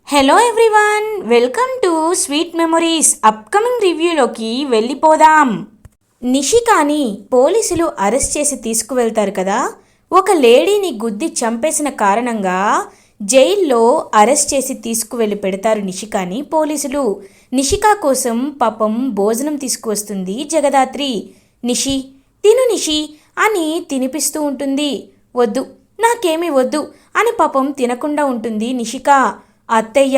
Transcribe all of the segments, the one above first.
Hello everyone, welcome to sweet memories. Upcoming రివ్యూలోకి వెళ్ళిపోదాం. నిషికాని పోలీసులు అరెస్ట్ చేసి తీసుకువెళ్తారు కదా. ఒక లేడీని గుద్ది చంపేసిన కారణంగా జైల్లో అరెస్ట్ చేసి తీసుకువెళ్ళి పెడతారు నిషికాని పోలీసులు. నిషికా కోసం పాపం భోజనం తీసుకువస్తుంది జగదాత్రి. నిషి తిను నిషి అని తినిపిస్తూ ఉంటుంది. వద్దు, నాకేమీ వద్దు అని పాపం తినకుండా ఉంటుంది నిషికా. అత్తయ్య,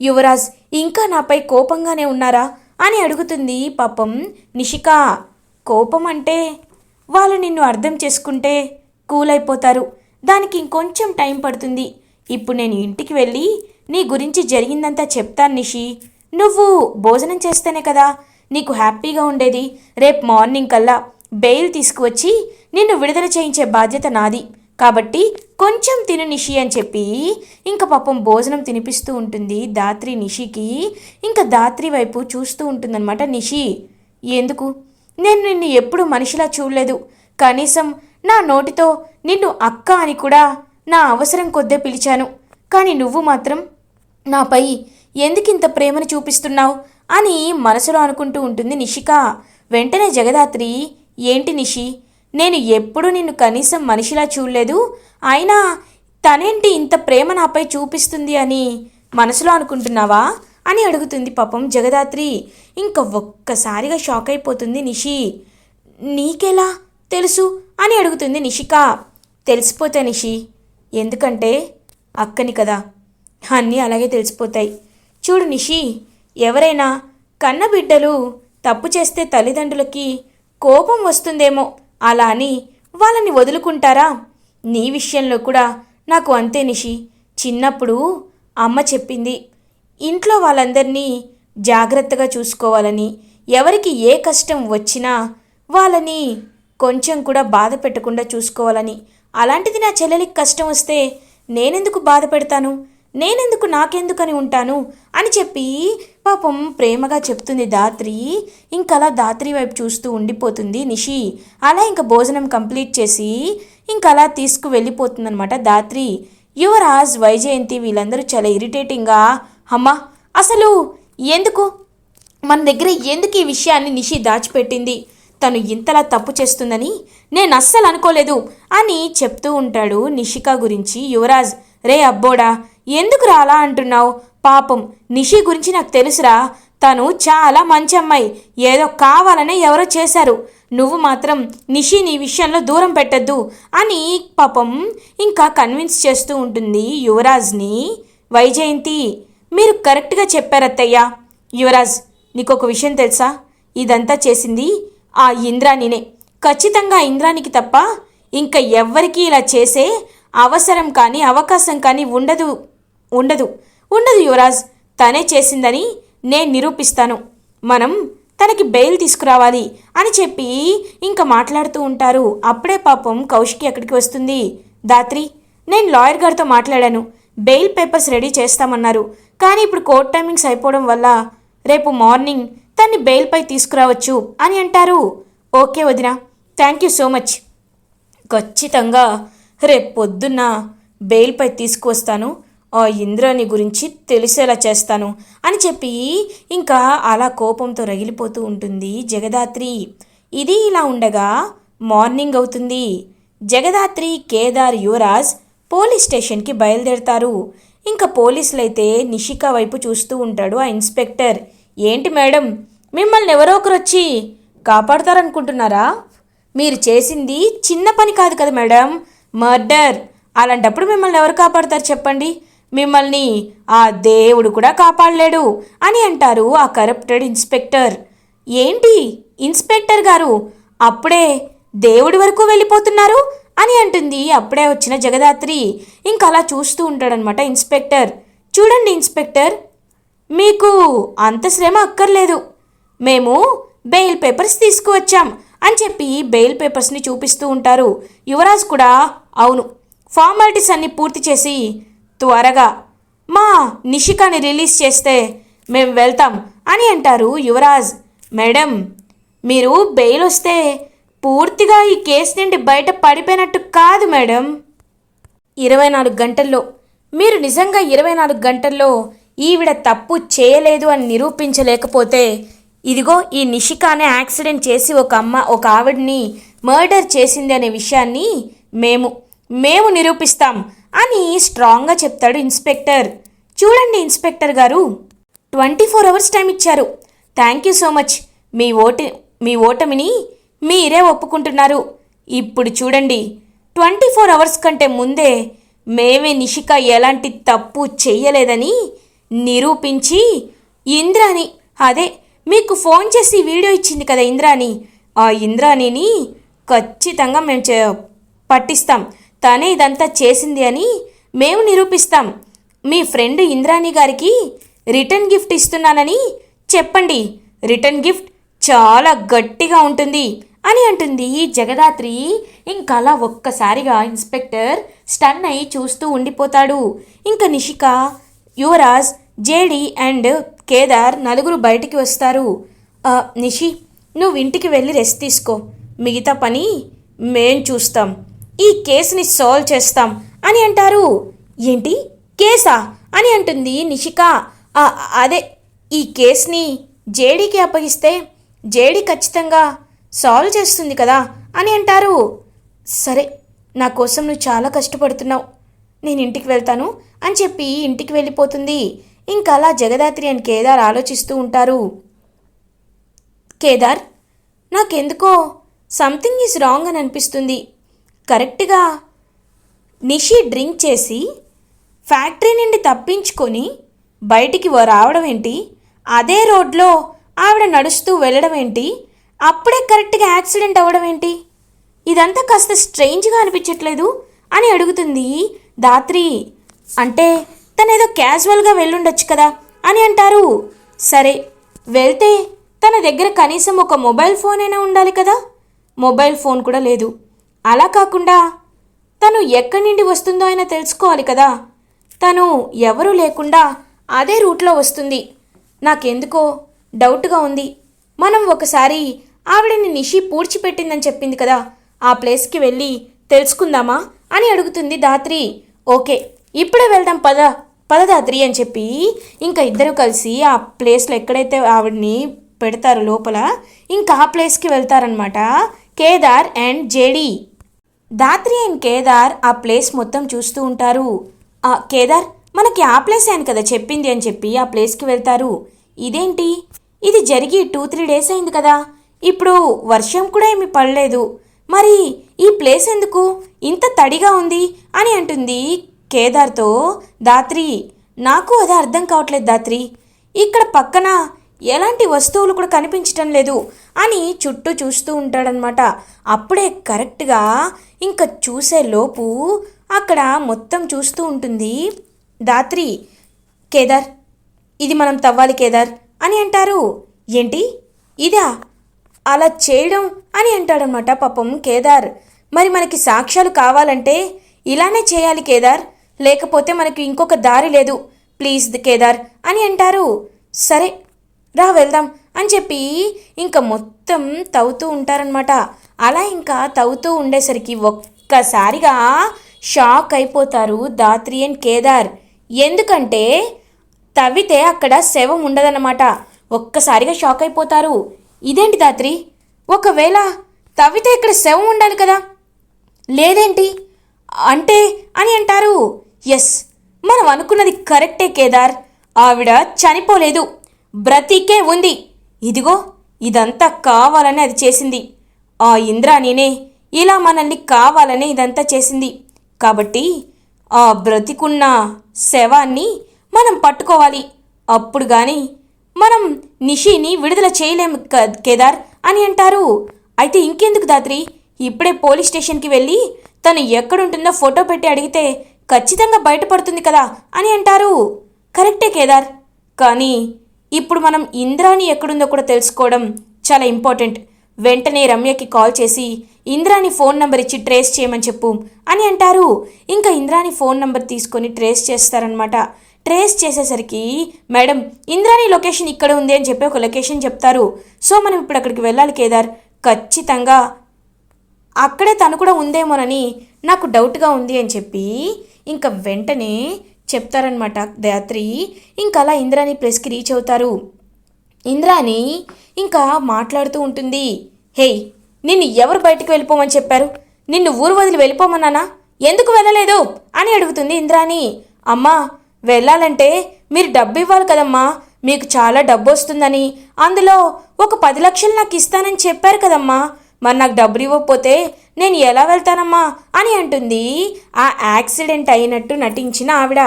యువరాజ్ ఇంకా నాపై కోపంగానే ఉన్నారా అని అడుగుతుంది పాపం నిషికా. కోపం అంటే వాళ్ళు నిన్ను అర్థం చేసుకుంటే కూల్ అయిపోతారు, దానికి ఇంకొంచెం టైం పడుతుంది. ఇప్పుడు నేను ఇంటికి వెళ్ళి నీ గురించి జరిగిందంతా చెప్తాను నిషి. నువ్వు భోజనం చేస్తేనే కదా నీకు హ్యాపీగా ఉండేది. రేపు మార్నింగ్ కల్లా బెయిల్ తీసుకువచ్చి నిన్ను విడుదల చేయించే బాధ్యత నాది, కాబట్టి కొంచెం తిను నిషి అని చెప్పి ఇంకా పాపం భోజనం తినిపిస్తూ ఉంటుంది దాత్రి నిషికి. ఇంకా దాత్రి వైపు చూస్తూ ఉంటుందన్నమాట నిషి. ఎందుకు నేను నిన్ను ఎప్పుడు మనిషిలా చూడలేదు, కనీసం నా నోటితో నిన్ను అక్క అని కూడా నా అవసరం కొద్దే పిలిచాను, కానీ నువ్వు మాత్రం నాపై ఎందుకింత ప్రేమను చూపిస్తున్నావు అని మనసులో అనుకుంటూ ఉంటుంది నిషిక. వెంటనే జగదాత్రి, ఏంటి నిషి, నేను ఎప్పుడు నిన్ను కనీసం మనిషిలా చూడలేదు, అయినా తనేంటి ఇంత ప్రేమ నాపై చూపిస్తుంది అని మనసులో అనుకుంటున్నావా అని అడుగుతుంది పాపం జగదాత్రి. ఇంకా ఒక్కసారిగా షాక్ అయిపోతుంది నిషి. నీకెలా తెలుసు అని అడుగుతుంది నిషిక. తెలిసిపోతాయి నిషి, ఎందుకంటే అక్కని కదా, అన్నీ అలాగే తెలిసిపోతాయి. చూడు నిషి, ఎవరైనా కన్నబిడ్డలు తప్పు చేస్తే తల్లిదండ్రులకి కోపం వస్తుందేమో, అలా అని వాళ్ళని వదులుకుంటారా? నీ విషయంలో కూడా నాకు అంతే నిషి. చిన్నప్పుడు అమ్మ చెప్పింది, ఇంట్లో వాళ్ళందరినీ జాగ్రత్తగా చూసుకోవాలని, ఎవరికి ఏ కష్టం వచ్చినా వాళ్ళని కొంచెం కూడా బాధ పెట్టకుండా చూసుకోవాలని. అలాంటిది నా చెల్లెలికి కష్టం వస్తే నేనెందుకు బాధ పెడతాను, నేనెందుకు నాకెందుకని ఉంటాను అని చెప్పి పాపం ప్రేమగా చెప్తుంది దాత్రి. ఇంకలా దాత్రి వైపు చూస్తూ ఉండిపోతుంది నిషి. అలా ఇంకా భోజనం కంప్లీట్ చేసి ఇంకలా తీసుకు వెళ్ళిపోతుందనమాట దాత్రి. యువరాజ్, వైజయంతి వీళ్ళందరూ చాలా ఇరిటేటింగ్గా, అమ్మా అసలు ఎందుకు మన దగ్గర ఎందుకు ఈ విషయాన్ని నిషి దాచిపెట్టింది, తను ఇంతలా తప్పు చేస్తుందని నేను అస్సలు అనుకోలేదు అని చెప్తూ ఉంటాడు నిషిక గురించి యువరాజ్. రే అబ్బోడా, ఎందుకు అలా అంటున్నావు? పాపం నిషి గురించి నాకు తెలుసురా, తను చాలా మంచి అమ్మాయి, ఏదో కావాలనే ఎవరో చేశారు, నువ్వు మాత్రం నిషి నీ విషయంలో దూరం పెట్టద్దు అని పాపం ఇంకా కన్విన్స్ చేస్తూ ఉంటుంది యువరాజ్ని. వైజయంతి, మీరు కరెక్ట్గా చెప్పారత్తయ్యా. యువరాజ్, నీకొక విషయం తెలుసా, ఇదంతా చేసింది ఆ ఇంద్రాణినే. ఖచ్చితంగా ఇంద్రానికి తప్ప ఇంకా ఎవ్వరికీ ఇలా చేసే అవసరం కానీ అవకాశం కానీ ఉండదు ఉండదు ఉండదు యువరాజ్, తనే చేసిందని నేను నిరూపిస్తాను. మనం తనకి బెయిల్ తీసుకురావాలి అని చెప్పి ఇంకా మాట్లాడుతూ ఉంటారు. అప్పుడే పాపం కౌశికి అక్కడికి వస్తుంది. దాత్రి, నేను లాయర్ గారితో మాట్లాడాను, బెయిల్ పేపర్స్ రెడీ చేస్తామన్నారు, కానీ ఇప్పుడు కోర్ట్ టైమింగ్స్ అయిపోవడం వల్ల రేపు మార్నింగ్ తన్ని బెయిల్పై తీసుకురావచ్చు అని అంటారు. ఓకే వదిన, థ్యాంక్ యూ సో మచ్. ఖచ్చితంగా రేపు పొద్దున్న బెయిల్పై తీసుకువస్తాను, ఆ ఇంద్రాణి గురించి తెలిసేలా చేస్తాను అని చెప్పి ఇంకా అలా కోపంతో రగిలిపోతూ ఉంటుంది జగదాత్రి. ఇది ఇలా ఉండగా మార్నింగ్ అవుతుంది. జగదాత్రి, కేదార్, యువరాజ్ పోలీస్ స్టేషన్కి బయలుదేరతారు. ఇంకా పోలీసులైతే నిషిక వైపు చూస్తూ ఉంటాడు ఆ ఇన్స్పెక్టర్. ఏంటి మేడం, మిమ్మల్ని ఎవరో ఒకరు వచ్చి కాపాడతారనుకుంటున్నారా? మీరు చేసింది చిన్న పని కాదు కదా మేడం, మర్డర్. అలాంటప్పుడు మిమ్మల్ని ఎవరు కాపాడతారు చెప్పండి? మిమ్మల్ని ఆ దేవుడు కూడా కాపాడలేడు అని అంటారు ఆ కరప్టెడ్ ఇన్స్పెక్టర్. ఏంటి ఇన్స్పెక్టర్ గారు, అప్పుడే దేవుడి వరకు వెళ్ళిపోతున్నారు అని అంటుంది అప్పుడే వచ్చిన జగదాత్రి. ఇంకా అలా చూస్తూ ఉంటాడనమాట ఇన్స్పెక్టర్. చూడండి ఇన్స్పెక్టర్, మీకు అంత శ్రమ అక్కర్లేదు, మేము బెయిల్ పేపర్స్ తీసుకువచ్చాం అని చెప్పి బెయిల్ పేపర్స్ని చూపిస్తూ ఉంటారు. యువరాజ్ కూడా, అవును, ఫార్మాలిటీస్ అన్నీ పూర్తి చేసి త్వరగా మా నిషికాని రిలీజ్ చేస్తే మేము వెళ్తాం అని అంటారు యువరాజ్. మేడం, మీరు బెయిల్ వస్తే పూర్తిగా ఈ కేసు నుండి బయట పడిపోయినట్టు కాదు మేడం. 24 గంటల్లో, మీరు నిజంగా 24 గంటల్లో ఈవిడ తప్పు చేయలేదు అని నిరూపించలేకపోతే ఇదిగో ఈ నిషికానే యాక్సిడెంట్ చేసి ఒక ఆవిడ్ని మర్డర్ చేసింది అనే విషయాన్ని మేము నిరూపిస్తాం అని స్ట్రాంగ్గా చెప్తాడు ఇన్స్పెక్టర్. చూడండి ఇన్స్పెక్టర్ గారు, 24 hours టైం ఇచ్చారు. Thank you so much. మీ ఓటమిని మీరే ఒప్పుకుంటున్నారు. ఇప్పుడు చూడండి, 24 hours కంటే ముందే మేమే నిషిక ఎలాంటి తప్పు చెయ్యలేదని నిరూపించి ఇంద్రాని, అదే మీకు ఫోన్ చేసి వీడియో ఇచ్చింది కదా ఇంద్రాని, ఆ ఇంద్రాణిని ఖచ్చితంగా మేము పట్టిస్తాం. తనే ఇదంతా చేసింది అని మేము నిరూపిస్తాం. మీ ఫ్రెండ్ ఇంద్రాణి గారికి రిటర్న్ గిఫ్ట్ ఇస్తున్నానని చెప్పండి. రిటర్న్ గిఫ్ట్ చాలా గట్టిగా ఉంటుంది అని అంటుంది జగదాత్రి. ఇంకా అలా ఒక్కసారిగా ఇన్స్పెక్టర్ స్టన్ అయి చూస్తూ ఉండిపోతాడు. ఇంకా నిషిక, యువరాజ్, జేడి అండ్ కేదార్ నలుగురు బయటికి వస్తారు. నిషి, నువ్వు ఇంటికి వెళ్ళి రెస్ట్ తీసుకో, మిగతా పని మేం చూస్తాం, ఈ కేసుని సాల్వ్ చేస్తాం అని అంటారు. ఏంటి కేసా అని అంటుంది నిషిక. అదే ఈ కేసుని జేడీకి అప్పగిస్తే జేడీ ఖచ్చితంగా సాల్వ్ చేస్తుంది కదా అని అంటారు. సరే, నా కోసం నువ్వు చాలా కష్టపడుతున్నావు, నేను ఇంటికి వెళ్తాను అని చెప్పి ఇంటికి వెళ్ళిపోతుంది. ఇంకా అలా జగదాత్రి అండ్ కేదార్ ఆలోచిస్తూ ఉంటారు. కేదార్, నాకెందుకో సంథింగ్ ఈజ్ రాంగ్ అని అనిపిస్తుంది. కరెక్ట్గా నిషి డ్రింక్ చేసి ఫ్యాక్టరీ నుండి తప్పించుకొని బయటికి రావడం ఏంటి, అదే రోడ్లో ఆవిడ నడుస్తూ వెళ్ళడం ఏంటి, అప్పుడే కరెక్ట్గా యాక్సిడెంట్ అవ్వడం ఏంటి, ఇదంతా కాస్త స్ట్రేంజ్గా అనిపించట్లేదు అని అడుగుతుంది దాత్రి. అంటే తనేదో క్యాజువల్గా వెళ్ళుండొచ్చు కదా అని అంటారు. సరే, వెళ్తే తన దగ్గర కనీసం ఒక మొబైల్ ఫోన్ అయినా ఉండాలి కదా, మొబైల్ ఫోన్ కూడా లేదు. అలా కాకుండా తను ఎక్కడి నుండి వస్తుందో అయినా తెలుసుకోవాలి కదా. తను ఎవరూ లేకుండా అదే రూట్లో వస్తుంది. నాకెందుకో డౌట్గా ఉంది. మనం ఒకసారి ఆవిడని నిషి పూడ్చిపెట్టిందని చెప్పింది కదా, ఆ ప్లేస్కి వెళ్ళి తెలుసుకుందామా అని అడుగుతుంది దాత్రి. ఓకే, ఇప్పుడే వెళ్దాం, పద దాత్రి అని చెప్పి ఇంకా ఇద్దరు కలిసి ఆ ప్లేస్లో ఎక్కడైతే ఆవిడని పెడతారో లోపల, ఇంకా ఆ ప్లేస్కి వెళ్తారనమాట Kedar and J D. Dhatri and Kedar ఆ ప్లేస్ మొత్తం చూస్తూ ఉంటారు. కేదార్, మనకి ఆ ప్లేస్ అని కదా చెప్పింది అని చెప్పి ఆ ప్లేస్కి వెళ్తారు. ఇదేంటి, ఇది జరిగి 2-3 days అయింది కదా, ఇప్పుడు వర్షం కూడా ఏమీ పడలేదు, మరి ఈ ప్లేస్ ఎందుకు ఇంత తడిగా ఉంది అని అంటుంది కేదార్తో దాత్రి. నాకు అదే అర్థం కావట్లేదు దాత్రి, ఇక్కడ పక్కన ఎలాంటి వస్తువులు కూడా కనిపించటం లేదు అని చుట్టూ చూస్తూ ఉంటాడనమాట. అప్పుడే కరెక్ట్గా ఇంకా చూసే లోపు అక్కడ మొత్తం చూస్తూ ఉంటుంది దాత్రి. కేదార్, ఇది మనం తవ్వాలి కేదార్ అని అంటారు. ఏంటి ఇదా, అలా చేయడం అని అంటాడనమాట పాపం కేదార్. మరి మనకి సాక్ష్యాలు కావాలంటే ఇలానే చేయాలి కేదార్, లేకపోతే మనకి ఇంకొక దారి లేదు, ప్లీజ్ కేదార్ అని అంటారు. సరే రా వెళ్దాం అని చెప్పి ఇంకా మొత్తం తవ్వుతూ ఉంటారనమాట. అలా ఇంకా తవ్వుతూ ఉండేసరికి ఒక్కసారిగా షాక్ అయిపోతారు దాత్రి అండ్ కేదార్. ఎందుకంటే తవ్వితే అక్కడ శవం ఉండదన్నమాట. ఒక్కసారిగా షాక్ అయిపోతారు. ఇదేంటి దాత్రి, ఒకవేళ తవ్వితే ఇక్కడ శవం ఉండాలి కదా, లేదేంటి అంటే అని అంటారు. ఎస్, మనం అనుకున్నది కరెక్టే కేదార్, ఆవిడ చనిపోలేదు, బ్రతికే ఉంది. ఇదిగో ఇదంతా కావాలని అది చేసింది. ఆ ఇంద్రాణినే ఇలా మనల్ని కావాలని ఇదంతా చేసింది. కాబట్టి ఆ బ్రతికున్న శవాన్ని మనం పట్టుకోవాలి, అప్పుడు కానీ మనం నిషిని విడుదల చేయలేము కేదార్ అని అంటారు. అయితే ఇంకెందుకు దాత్రి, ఇప్పుడే పోలీస్ స్టేషన్కి వెళ్ళి తను ఎక్కడుంటుందో ఫోటో పెట్టి అడిగితే ఖచ్చితంగా బయటపడుతుంది కదా అని అంటారు. కరెక్టే కేదార్, కానీ ఇప్పుడు మనం ఇంద్రాణి ఎక్కడుందో కూడా తెలుసుకోవడం చాలా ఇంపార్టెంట్. వెంటనే రమ్యకి కాల్ చేసి ఇంద్రాణి ఫోన్ నెంబర్ ఇచ్చి ట్రేస్ చేయమని చెప్పు అని అంటారు. ఇంకా ఇంద్రాణి ఫోన్ నెంబర్ తీసుకొని ట్రేస్ చేస్తారనమాట. ట్రేస్ చేసేసరికి మేడం ఇంద్రాణి లొకేషన్ ఇక్కడ ఉంది అని చెప్పి ఒక లొకేషన్ చెప్తారు. సో మనం ఇప్పుడు అక్కడికి వెళ్ళాలి కేదార్, ఖచ్చితంగా అక్కడే తను కూడా ఉందేమోనని నాకు డౌట్గా ఉంది అని చెప్పి ఇంకా వెంటనే చెప్తారనమాట ధాత్రి. ఇంకా అలా ఇంద్రాణి ప్లేస్కి రీచ్ అవుతారు. ఇంద్రాణి ఇంకా మాట్లాడుతూ ఉంటుంది. హేయ్, నిన్ను ఎవరు బయటికి వెళ్ళిపోమని చెప్పారు? నిన్ను ఊరు వదిలి వెళ్ళిపోమన్నానా? ఎందుకు వెళ్ళలేదు అని అడుగుతుంది ఇంద్రాణి. అమ్మా, వెళ్ళాలంటే మీరు డబ్బు ఇవ్వాలి కదమ్మా, మీకు చాలా డబ్బు వస్తుందని, అందులో ఒక 10 లక్షలు నాకు ఇస్తానని చెప్పారు కదమ్మా, మరి నాకు డబ్బులు ఇవ్వకపోతే నేను ఎలా వెళ్తానమ్మా అని అంటుంది ఆ యాక్సిడెంట్ అయినట్టు నటించిన ఆవిడ.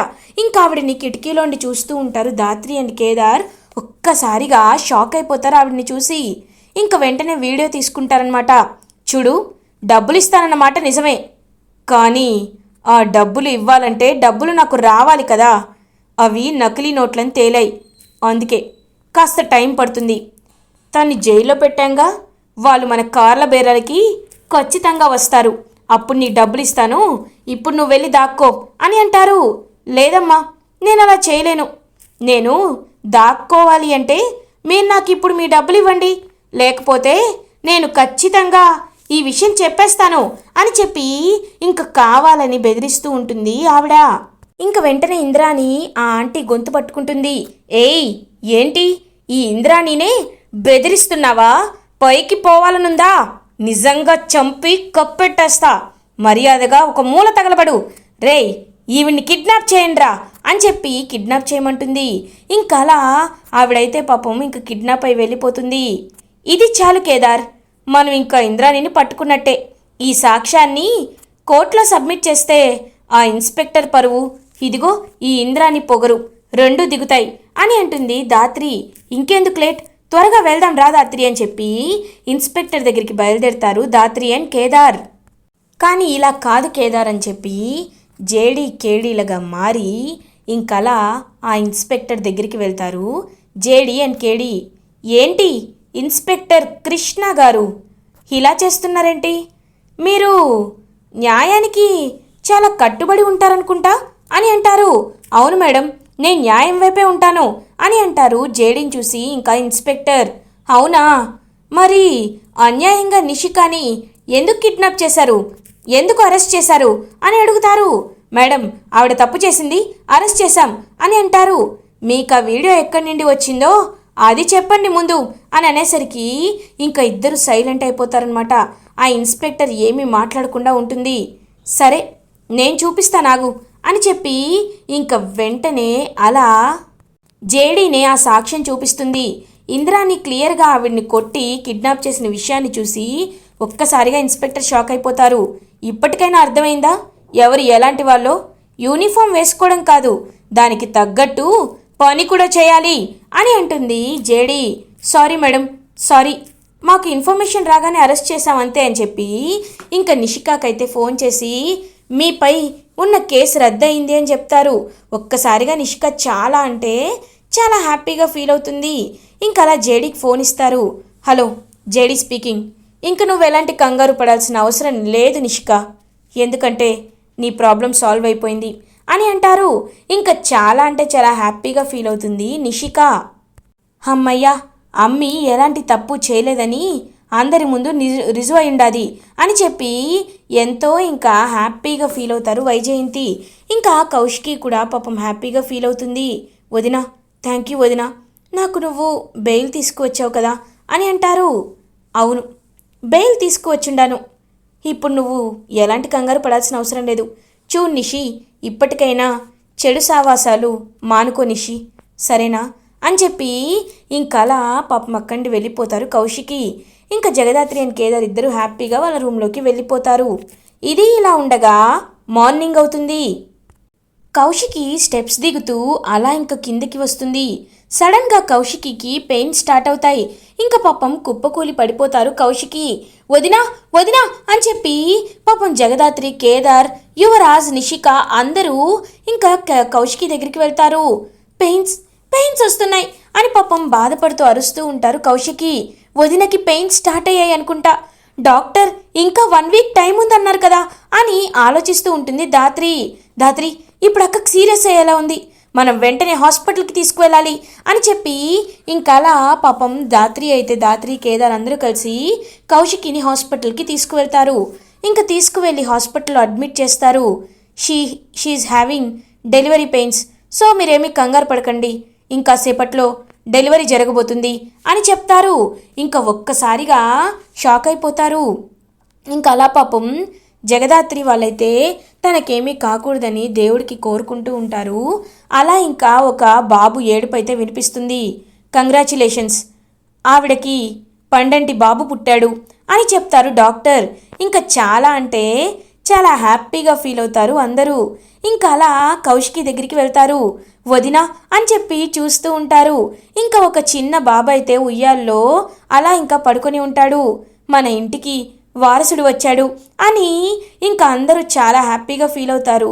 ఇంకా ఆవిడని కిటికీలోండి చూస్తూ ఉంటారు ధాత్రి అండ్ కేదార్. ఒక్కసారిగా షాక్ అయిపోతారు ఆవిడని చూసి. ఇంకా వెంటనే వీడియో తీసుకుంటారనమాట. చూడు, డబ్బులు ఇస్తానన్నమాట నిజమే, కానీ ఆ డబ్బులు ఇవ్వాలంటే డబ్బులు నాకు రావాలి కదా, అవి నకిలీ నోట్లని తేలాయి, అందుకే కాస్త టైం పడుతుంది. తన్ని జైల్లో పెట్టాంగా, వాళ్ళు మన కార్ల బేరాలకి ఖచ్చితంగా వస్తారు, అప్పుడు నీ డబ్బులు ఇస్తాను, ఇప్పుడు నువ్వు వెళ్ళి దాక్కో అని అంటారు. లేదమ్మా, నేను అలా చేయలేను, నేను దాక్కోవాలి అంటే మీరు నాకు ఇప్పుడు మీ డబ్బులు ఇవ్వండి, లేకపోతే నేను ఖచ్చితంగా ఈ విషయం చెప్పేస్తాను అని చెప్పి ఇంక కావాలని బెదిరిస్తూ ఉంటుంది ఆవిడ. ఇంక వెంటనే ఇంద్రాణి ఆ ఆంటీ గొంతు పట్టుకుంటుంది. ఏయ్, ఏంటి ఈ ఇంద్రాణినే బెదిరిస్తున్నావా? పైకి పోవాలనుందా? నిజంగా చంపి కప్పెట్టేస్తా, మర్యాదగా ఒక మూల తగలబడు. రేయ్, ఈవిడ్ని కిడ్నాప్ చేయండిరా అని చెప్పి కిడ్నాప్ చేయమంటుంది. ఇంకా అలా ఆవిడైతే పాపం ఇంక కిడ్నాప్ అయి వెళ్ళిపోతుంది. ఇది చాలు కేదార్, మనం ఇంకా ఇంద్రాణిని పట్టుకున్నట్టే. ఈ సాక్ష్యాన్ని కోర్టులో సబ్మిట్ చేస్తే ఆ ఇన్స్పెక్టర్ పరువు, ఇదిగో ఈ ఇంద్రాణి పొగరు రెండు దిగుతాయి అని అంటుంది ధాత్రి. ఇంకెందుకు లేట్, త్వరగా వెళ్దాం రా ధాత్రి అని చెప్పి ఇన్స్పెక్టర్ దగ్గరికి బయలుదేరుతారు ధాత్రి అండ్ కేదార్. కానీ ఇలా కాదు కేదార్ అని చెప్పి జేడీ కేడీలుగా మారి ఇంకలా ఆ ఇన్స్పెక్టర్ దగ్గరికి వెళ్తారు జేడీ అండ్ కేడీ. ఏంటి ఇన్స్పెక్టర్ కృష్ణ గారు ఇలా చేస్తున్నారేంటి? మీరు న్యాయానికి చాలా కట్టుబడి ఉంటారనుకుంటా అని అంటారు. అవును మేడం, నేను న్యాయం వైపే ఉంటాను అని అంటారు జేడీని చూసి ఇంకా ఇన్స్పెక్టర్. అవునా, మరి అన్యాయంగా నిషికాని ఎందుకు కిడ్నాప్ చేశారు, ఎందుకు అరెస్ట్ చేశారు అని అడుగుతారు. మేడం, ఆవిడ తప్పు చేసింది, అరెస్ట్ చేశాం అని అంటారు. మీకు ఆ వీడియో ఎక్కడి నుండి వచ్చిందో అది చెప్పండి ముందు అని అనేసరికి ఇంకా ఇద్దరు సైలెంట్ అయిపోతారనమాట. ఆ ఇన్స్పెక్టర్ ఏమీ మాట్లాడకుండా ఉంటుంది. సరే, నేను చూపిస్తానాగు అని చెప్పి ఇంక వెంటనే అలా జేడీనే ఆ సాక్ష్యం చూపిస్తుంది. ఇంద్రాని క్లియర్గా ఆవిడ్ని కొట్టి కిడ్నాప్ చేసిన విషయాన్ని చూసి ఒక్కసారిగా ఇన్స్పెక్టర్ షాక్ అయిపోతారు. ఇప్పటికైనా అర్థమైందా ఎవరు ఎలాంటి వాళ్ళో? యూనిఫామ్ వేసుకోవడం కాదు, దానికి తగ్గట్టు పని కూడా చేయాలి అని అంటుంది జేడీ. సారీ మేడం, సారీ, మాకు ఇన్ఫర్మేషన్ రాగానే అరెస్ట్ చేశాం అంతే అని చెప్పి ఇంకా నిషికాకైతే ఫోన్ చేసి మీపై ఉన్న కేసు రద్దయింది అని చెప్తారు. ఒక్కసారిగా నిషిక చాలా అంటే చాలా హ్యాపీగా ఫీల్ అవుతుంది. ఇంకా అలా జేడీకి ఫోన్ ఇస్తారు. Hello, JD speaking. ఇంక నువ్వు ఎలాంటి కంగారు పడాల్సిన అవసరం లేదు నిషిక, ఎందుకంటే నీ ప్రాబ్లం సాల్వ్ అయిపోయింది అని అంటారు. ఇంకా చాలా అంటే చాలా హ్యాపీగా ఫీల్ అవుతుంది నిషిక. అమ్మయ్యా, అమ్మి ఎలాంటి తప్పు చేయలేదని అందరి ముందు రుజువు అయి ఉండాది అని చెప్పి ఎంతో ఇంకా హ్యాపీగా ఫీల్ అవుతారు వైజయంతి. ఇంకా కౌశికి కూడా పాపం హ్యాపీగా ఫీల్ అవుతుంది. వదినా, థ్యాంక్ యూ వదినా, నాకు నువ్వు బెయిల్ తీసుకువచ్చావు కదా అని అంటారు. అవును, బెయిల్ తీసుకువచ్చుండాను, ఇప్పుడు నువ్వు ఎలాంటి కంగారు పడాల్సిన అవసరం లేదు. చూడు నిషి, ఇప్పటికైనా చెడు సావాసాలు మానుకో నిషి, సరేనా అని చెప్పి ఇంకలా పాపం అక్కడి వెళ్ళిపోతారు కౌశికి. ఇంకా జగదాత్రి అండ్ కేదార్ ఇద్దరు హ్యాపీగా వాళ్ళ రూమ్లోకి వెళ్ళిపోతారు. ఇది ఇలా ఉండగా మార్నింగ్ అవుతుంది. కౌశికి స్టెప్స్ దిగుతూ అలా ఇంకా కిందకి వస్తుంది. సడన్గా కౌశికి పెయిన్ స్టార్ట్ అవుతాయి. ఇంకా పాపం కుప్పకూలి పడిపోతారు కౌశికి. వదినా వదినా అని చెప్పి పాపం జగదాత్రి, కేదార్, యువరాజ్, నిషిక అందరూ ఇంకా కౌశికి దగ్గరికి వెళ్తారు. పెయిన్స్ వస్తున్నాయి అని పాపం బాధపడుతూ అరుస్తూ ఉంటారు కౌశికి. వదినకి పెయిన్స్ స్టార్ట్ అయ్యాయి అనుకుంటా, డాక్టర్ ఇంకా 1 వీక్ టైం ఉందన్నారు కదా అని ఆలోచిస్తూ ఉంటుంది ధాత్రి. ఇప్పుడు అక్కకి సీరియస్ అయ్యేలా ఉంది, మనం వెంటనే హాస్పిటల్కి తీసుకువెళ్ళాలి అని చెప్పి ఇంకలా పాపం ధాత్రి, కేదార్ అందరూ కలిసి కౌశికిని హాస్పిటల్కి తీసుకువెళ్తారు. ఇంకా తీసుకువెళ్ళి హాస్పిటల్లో అడ్మిట్ చేస్తారు. She is having delivery pains, so మీరేమీ కంగారు పడకండి, ఇంకా సేపట్లో డెలివరీ జరగబోతుంది అని చెప్తారు. ఇంకా ఒక్కసారిగా షాక్ అయిపోతారు. ఇంకా అలా పాపం జగదాత్రి వాళ్ళైతే తనకేమీ కాకూడదని దేవుడికి కోరుకుంటూ ఉంటారు. అలా ఇంకా ఒక బాబు ఏడుపు అయితే వినిపిస్తుంది. కంగ్రాచులేషన్స్, ఆవిడకి పండంటి బాబు పుట్టాడు అని చెప్తారు డాక్టర్. ఇంకా చాలా అంటే చాలా హ్యాపీగా ఫీల్ అవుతారు అందరూ. ఇంకా అలా కౌశికి దగ్గరికి వెళ్తారు. వదినా అని చెప్పి చూస్తూ ఉంటారు. ఇంకా ఒక చిన్న బాబు అయితే ఉయ్యాల్లో అలా ఇంకా పడుకొని ఉంటాడు. మన ఇంటికి వారసుడు వచ్చాడు అని ఇంకా అందరూ చాలా హ్యాపీగా ఫీల్ అవుతారు.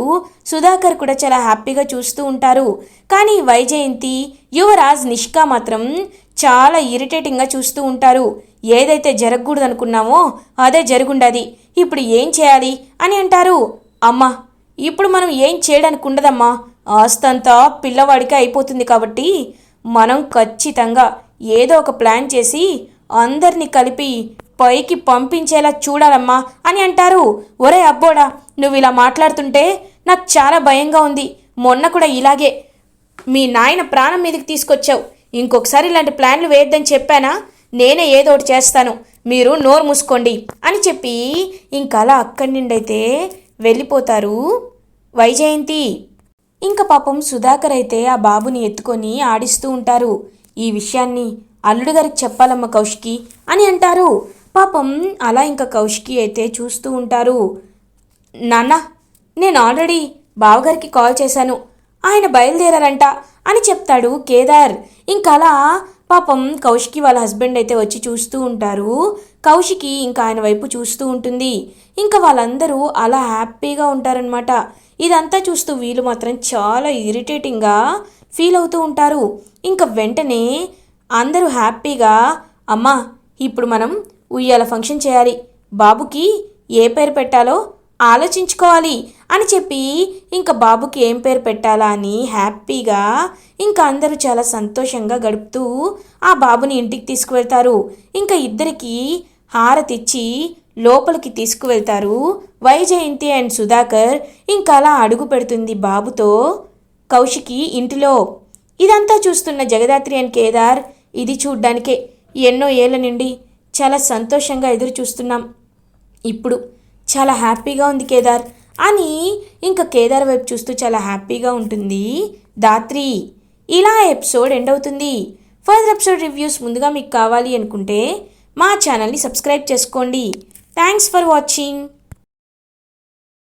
సుధాకర్ కూడా చాలా హ్యాపీగా చూస్తూ ఉంటారు. కానీ వైజయంతి, యువరాజ్, నిష్కా మాత్రం చాలా ఇరిటేటింగ్గా చూస్తూ ఉంటారు. ఏదైతే జరగకూడదు అనుకున్నామో అదే జరుగుండది, ఇప్పుడు ఏం చేయాలి అని అంటారు. అమ్మా, ఇప్పుడు మనం ఏం చేయడానికి ఉండదమ్మా, ఆస్తంతా పిల్లవాడికే అయిపోతుంది కాబట్టి మనం ఖచ్చితంగా ఏదో ఒక ప్లాన్ చేసి అందరినీ కలిపి పైకి పంపించేలా చూడాలమ్మా అని అంటారు. ఒరే అబ్బోడా, నువ్వు ఇలా మాట్లాడుతుంటే నాకు చాలా భయంగా ఉంది. మొన్న కూడా ఇలాగే మీ నాయన ప్రాణం మీదకి తీసుకొచ్చావు. ఇంకొకసారి ఇలాంటి ప్లాన్లు వేయొద్దని చెప్పానా? నేనే ఏదో ఒకటి చేస్తాను, మీరు నోరు మూసుకోండి అని చెప్పి ఇంకా అలా అక్కడి నుండి అయితే వెళ్ళిపోతారు వైజయంతి. ఇంకా పాపం సుధాకర్ అయితే ఆ బాబుని ఎత్తుకొని ఆడిస్తూ ఉంటారు. ఈ విషయాన్ని అల్లుడు గారికి చెప్పాలమ్మ కౌశికి అని అంటారు. పాపం అలా ఇంకా కౌశికి అయితే చూస్తూ ఉంటారు. నాన్న, నేను ఆల్రెడీ బావగారికి కాల్ చేశాను, ఆయన బయలుదేరారంట అని చెప్తాడు కేదార్. ఇంకా అలా పాపం కౌశికి వాళ్ళ హస్బెండ్ అయితే వచ్చి చూస్తూ ఉంటారు. కౌశికి ఇంకా ఆయన వైపు చూస్తూ ఉంటుంది. ఇంకా వాళ్ళందరూ అలా హ్యాపీగా ఉంటారనమాట. ఇదంతా చూస్తూ వీళ్ళు మాత్రం చాలా ఇరిటేటింగ్గా ఫీల్ అవుతూ ఉంటారు. ఇంకా వెంటనే అందరూ హ్యాపీగా, అమ్మా ఇప్పుడు మనం ఉయ్యాల ఫంక్షన్ చేయాలి, బాబుకి ఏ పేరు పెట్టాలో ఆలోచించుకోవాలి అని చెప్పి ఇంకా బాబుకి ఏం పేరు పెట్టాలా అని హ్యాపీగా ఇంకా అందరూ చాలా సంతోషంగా గడుపుతూ ఆ బాబుని ఇంటికి తీసుకువెళ్తారు. ఇంకా ఇద్దరికి హారతిచ్చి లోపలికి తీసుకువెళ్తారు వైజయంతి అండ్ సుధాకర్. ఇంకా అలా అడుగు పెడుతుంది బాబుతో కౌశికి ఇంటిలో. ఇదంతా చూస్తున్న జగదాత్రి అండ్ కేదార్, ఇది చూడ్డానికే ఎన్నో ఏళ్ల నుండి చాలా సంతోషంగా ఎదురు చూస్తున్నాం, ఇప్పుడు చాలా హ్యాపీగా ఉంది కేదార్ అని ఇంకా కేదార్ వైపు చూస్తూ చాలా హ్యాపీగా ఉంటుంది దాత్రి. ఇలా ఎపిసోడ్ ఎండ్ అవుతుంది. ఫర్దర్ ఎపిసోడ్ రివ్యూస్ ముందుగా మీకు కావాలి అనుకుంటే మా ఛానల్ని సబ్స్క్రైబ్ చేసుకోండి. Thanks for watching.